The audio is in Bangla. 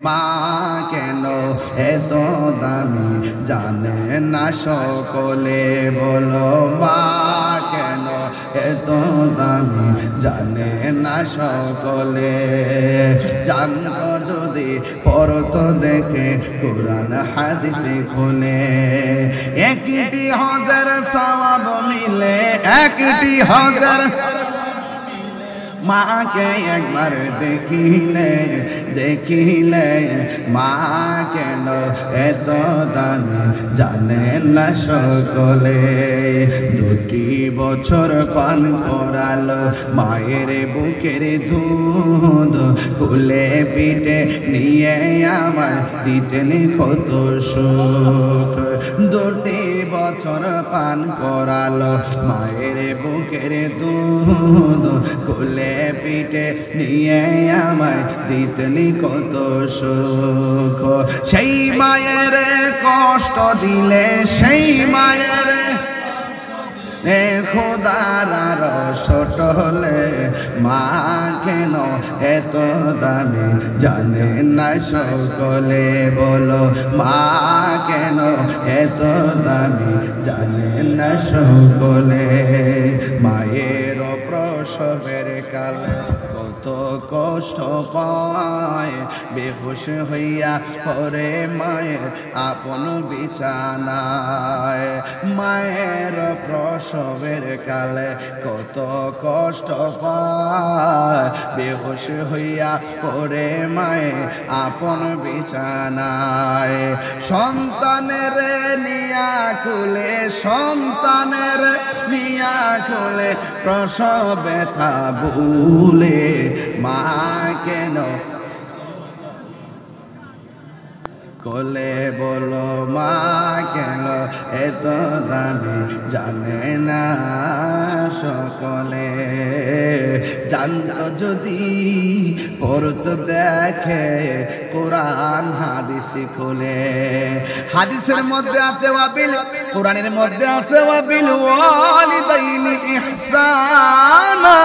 মা কেন এত দামি জানে না সকলে, বলো মা কেন এত দামি জানে না সকলে। জানতো যদি পড়তো দেখে কোরআন হাদিস খুলে, একটি হাজার সওয়াব মিলে, একটি হাজার। মাকে একবার দেখিলে দেখিলে মা কেন এত দামি জানে না সকলে। 2 বছর পান করালো মায়ের বুকের দুধ, কুলে পিঠে নিয়ে আমার দিতেন কত সুখ। 2 বছর পান করালো মায়ের বুকের দুধ, কুলে পিঠে নিয়ে আমায় দিতেনি কত সুখ। সেই মায়ের কষ্ট দিলে, সেই মায়ের খোদার ছোট হলে মা কেন এত দামি জানে না সকলে, বলো মা কেন এত দামি জানে না সকলে। মায়ের প্রসবের কালে কত কষ্ট পায়, বেহুশ হইয়া পরে মায়ের আপন বিছানায়। মায়ের প্রসবের কালে কত কষ্ট পায়, বেহুশ হইয়া পরে মায়ের আপন বিছানায়। সন্তানের নিয়া খুলে, সন্তানের নিয়া খুলে প্রসব ব্যথা ভুলে মা কেন কোলে, বলো মা কেন এত দামি জানে না সকলে। জানতো যদি পড়তো দেখে কোরআন হাদিস খুলে। হাদিসের মধ্যে আছে ওয়াবিল, কোরআনের মধ্যে আছে ওয়াবিল ওয়ালিদাইনি ইহসানা।